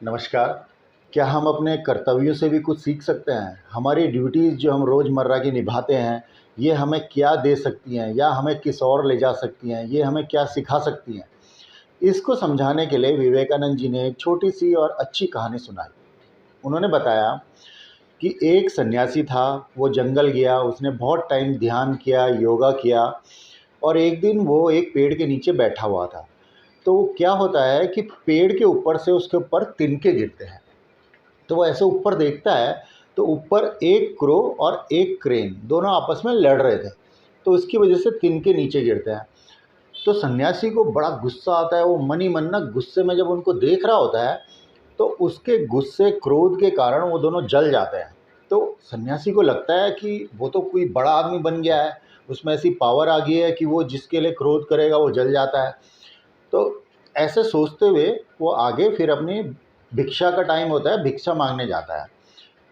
नमस्कार। क्या हम अपने कर्तव्यों से भी कुछ सीख सकते हैं? हमारी ड्यूटीज़ जो हम रोज़मर्रा की निभाते हैं, ये हमें क्या दे सकती हैं या हमें किस ओर ले जा सकती हैं, ये हमें क्या सिखा सकती हैं? इसको समझाने के लिए विवेकानंद जी ने एक छोटी-सी और अच्छी कहानी सुनाई। उन्होंने बताया कि एक सन्यासी था, वो जंगल गया, उसने बहुत टाइम ध्यान किया, योगा किया और एक दिन वो एक पेड़ के नीचे बैठा हुआ था। तो क्या होता है कि पेड़ के ऊपर से उसके ऊपर तिनके गिरते हैं। तो वो ऐसे ऊपर देखता है, तो ऊपर एक क्रो और एक क्रेन दोनों आपस में लड़ रहे थे, तो इसकी वजह से तिनके नीचे गिरते हैं। तो सन्यासी को बड़ा गुस्सा आता है, वो मन ही मन ना गुस्से में जब उनको देख रहा होता है, तो उसके गुस्से क्रोध के कारण वो दोनों जल जाते हैं। तो सन्यासी को लगता है कि वो तो कोई बड़ा आदमी बन गया है, उसमें ऐसी पावर आ गई है कि वो जिसके लिए क्रोध करेगा वो जल जाता है। तो ऐसे सोचते हुए वो आगे फिर अपनी भिक्षा का टाइम होता है, भिक्षा मांगने जाता है।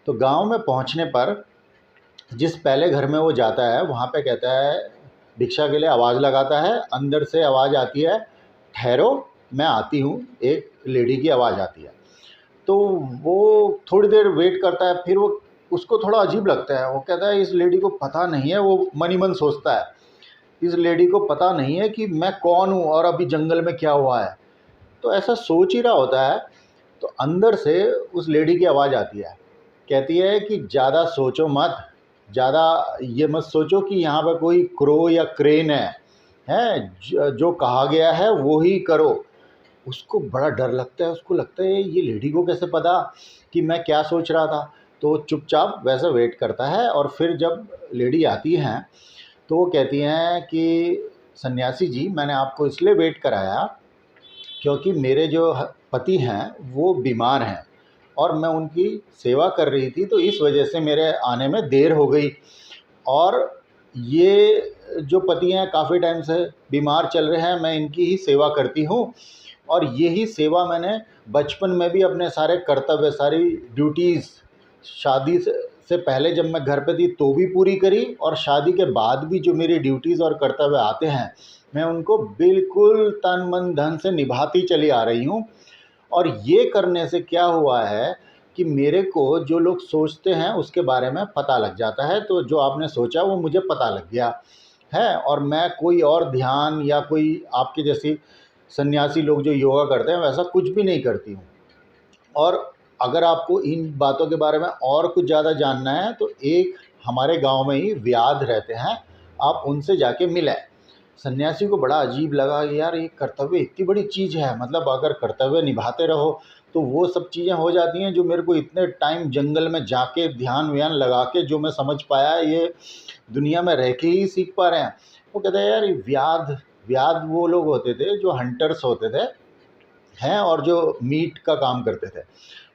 तो गांव में पहुंचने पर जिस पहले घर में वो जाता है वहाँ पे कहता है, भिक्षा के लिए आवाज़ लगाता है, अंदर से आवाज़ आती है, ठहरो मैं आती हूँ, एक लेडी की आवाज़ आती है। तो वो थोड़ी देर वेट करता है, फिर वो उसको थोड़ा अजीब लगता है, वो कहता है इस लेडी को पता नहीं है, वो मन ही मन सोचता है, इस लेडी को पता नहीं है कि मैं कौन हूँ और अभी जंगल में क्या हुआ है। तो ऐसा सोच ही रहा होता है, तो अंदर से उस लेडी की आवाज़ आती है, कहती है कि ज़्यादा सोचो मत, ज़्यादा ये मत सोचो कि यहाँ पर कोई क्रो या क्रेन है, जो कहा गया है वो ही करो। उसको बड़ा डर लगता है, उसको लगता है ये लेडी को कैसे पता कि मैं क्या सोच रहा था। तो वो चुपचाप वैसे वेट करता है और फिर जब लेडी आती हैं तो वो कहती हैं कि सन्यासी जी, मैंने आपको इसलिए वेट कराया क्योंकि मेरे जो पति हैं वो बीमार हैं और मैं उनकी सेवा कर रही थी, तो इस वजह से मेरे आने में देर हो गई। और ये जो पति हैं काफ़ी टाइम से बीमार चल रहे हैं, मैं इनकी ही सेवा करती हूँ और यही सेवा मैंने बचपन में भी अपने सारे कर्तव्य, सारी ड्यूटीज़ शादी से पहले जब मैं घर पे थी तो भी पूरी करी, और शादी के बाद भी जो मेरी ड्यूटीज़ और कर्तव्य आते हैं मैं उनको बिल्कुल तन मन धन से निभाती चली आ रही हूँ। और ये करने से क्या हुआ है कि मेरे को जो लोग सोचते हैं उसके बारे में पता लग जाता है, तो जो आपने सोचा वो मुझे पता लग गया है और मैं कोई और ध्यान या कोई आपके जैसी सन्यासी लोग जो योगा करते हैं वैसा कुछ भी नहीं करती हूँ। और अगर आपको इन बातों के बारे में और कुछ ज़्यादा जानना है तो एक हमारे गांव में ही व्याध रहते हैं, आप उनसे जाके मिलें। सन्यासी को बड़ा अजीब लगा कि यार ये कर्तव्य इतनी बड़ी चीज़ है, मतलब अगर कर्तव्य निभाते रहो तो वो सब चीज़ें हो जाती हैं जो मेरे को इतने टाइम जंगल में जाके ध्यान व्यान लगा के जो मैं समझ पाया, ये दुनिया में रह के ही सीख पा रहे हैं। वो कहते हैं यार ये व्याध व्याध वो लोग होते थे जो हंटर्स होते थे हैं और जो मीट का काम करते थे।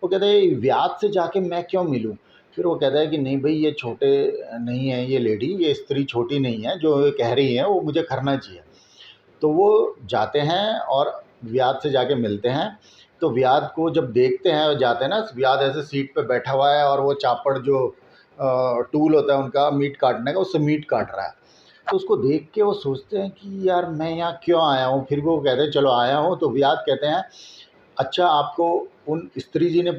वो कहते हैं व्याध से जाके मैं क्यों मिलूँ? फिर वो कहता है कि नहीं भाई, ये छोटे नहीं है, ये लेडी, ये स्त्री छोटी नहीं है, जो ये कह रही है वो मुझे करना चाहिए। तो वो जाते हैं और व्याध से जाके मिलते हैं। तो व्याध को जब देखते हैं, वो जाते हैं ना, व्याध ऐसे सीट पे बैठा हुआ है और वो चापड़ जो टूल होता है उनका मीट काटने का, उससे मीट काट रहा है। तो उसको देख के वो सोचते हैं कि यार मैं यहाँ क्यों आया हूँ? फिर वो कहते हैं चलो आया हूँ। तो व्याध कहते हैं अच्छा, आपको उन स्त्री जी ने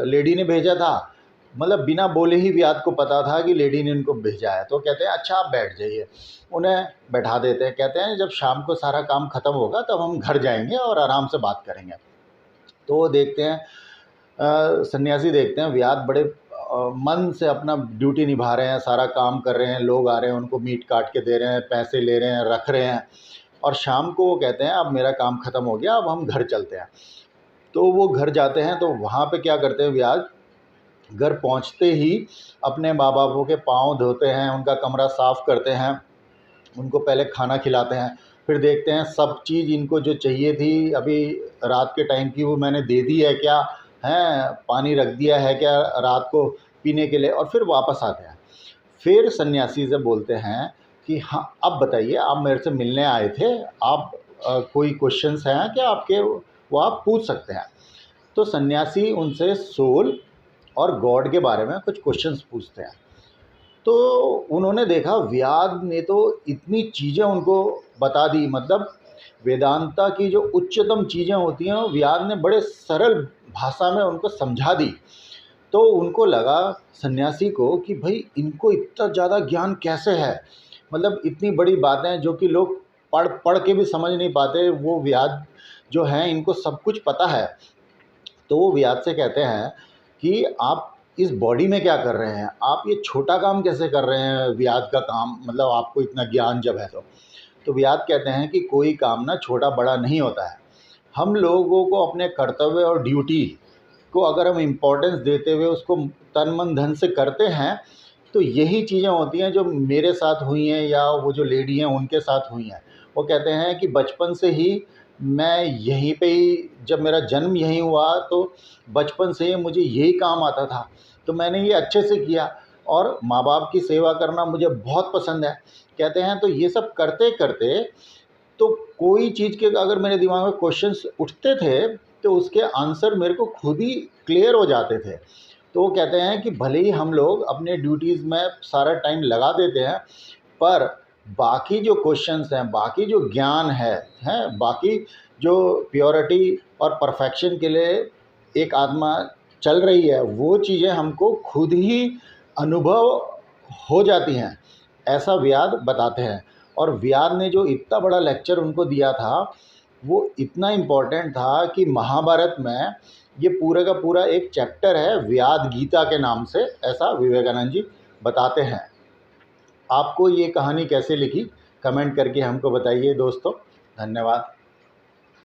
लेडी ने भेजा था? मतलब बिना बोले ही व्याध को पता था कि लेडी ने उनको भेजा है। तो कहते हैं अच्छा आप बैठ जाइए। उन्हें बैठा देते हैं, कहते हैं जब शाम को सारा काम ख़त्म होगा तब हम घर जाएंगे और आराम से बात करेंगे। तो वो देखते हैं, सन्यासी देखते हैं व्याध बड़े मन से अपना ड्यूटी निभा रहे हैं, सारा काम कर रहे हैं, लोग आ रहे हैं उनको मीट काट के दे रहे हैं, पैसे ले रहे हैं, रख रहे हैं। और शाम को वो कहते हैं अब मेरा काम ख़त्म हो गया, अब हम घर चलते हैं। तो वो घर जाते हैं, तो वहाँ पे क्या करते हैं व्याध, घर पहुँचते ही अपने माँ बापों के पाँव धोते हैं, उनका कमरा साफ़ करते हैं, उनको पहले खाना खिलाते हैं। फिर देखते हैं सब चीज़ इनको जो चाहिए थी अभी रात के टाइम की वो मैंने दे दी है क्या, हैं पानी रख दिया है क्या रात को पीने के लिए, और फिर वापस आते हैं। फिर सन्यासी से बोलते हैं कि हाँ अब बताइए, आप मेरे से मिलने आए थे, आप कोई क्वेश्चंस हैं क्या आपके, वो आप पूछ सकते हैं। तो सन्यासी उनसे सोल और गॉड के बारे में कुछ क्वेश्चंस पूछते हैं। तो उन्होंने देखा व्याध ने तो इतनी चीज़ें उनको बता दी, मतलब वेदांता की जो उच्चतम चीज़ें होती हैं व्याध ने बड़े सरल भाषा में उनको समझा दी, तो उनको लगा सन्यासी को कि भाई इनको इतना ज़्यादा ज्ञान कैसे है, मतलब इतनी बड़ी बातें जो कि लोग पढ़ पढ़ के भी समझ नहीं पाते, वो व्यास जो हैं इनको सब कुछ पता है। तो वो व्यास से कहते हैं कि आप इस बॉडी में क्या कर रहे हैं, आप ये छोटा काम कैसे कर रहे हैं, व्यास का काम, मतलब आपको इतना ज्ञान जब है तो व्यास कहते हैं कि कोई काम ना छोटा बड़ा नहीं होता है। हम लोगों को अपने कर्तव्य और ड्यूटी को अगर हम इम्पोर्टेंस देते हुए उसको तन मन धन से करते हैं, तो यही चीज़ें होती हैं जो मेरे साथ हुई हैं या वो जो लेडी हैं उनके साथ हुई हैं। वो कहते हैं कि बचपन से ही मैं यहीं पे ही, जब मेरा जन्म यहीं हुआ तो बचपन से ही मुझे यही काम आता था, तो मैंने ये अच्छे से किया और माँ बाप की सेवा करना मुझे बहुत पसंद है। कहते हैं तो ये सब करते करते तो कोई चीज़ के अगर मेरे दिमाग में क्वेश्चंस उठते थे तो उसके आंसर मेरे को खुद ही क्लियर हो जाते थे। तो वो कहते हैं कि भले ही हम लोग अपने ड्यूटीज़ में सारा टाइम लगा देते हैं, पर बाकी जो क्वेश्चंस हैं, बाकी जो ज्ञान है, बाकी जो प्योरिटी और परफेक्शन के लिए एक आत्मा चल रही है, वो चीज़ें हमको खुद ही अनुभव हो जाती हैं, ऐसा व्यास बताते हैं। और व्यास ने जो इतना बड़ा लेक्चर उनको दिया था, वो इतना इम्पोर्टेंट था कि महाभारत में ये पूरे का पूरा एक चैप्टर है व्यास गीता के नाम से, ऐसा विवेकानंद जी बताते हैं। आपको ये कहानी कैसे लिखी, कमेंट करके हमको बताइए दोस्तों। धन्यवाद।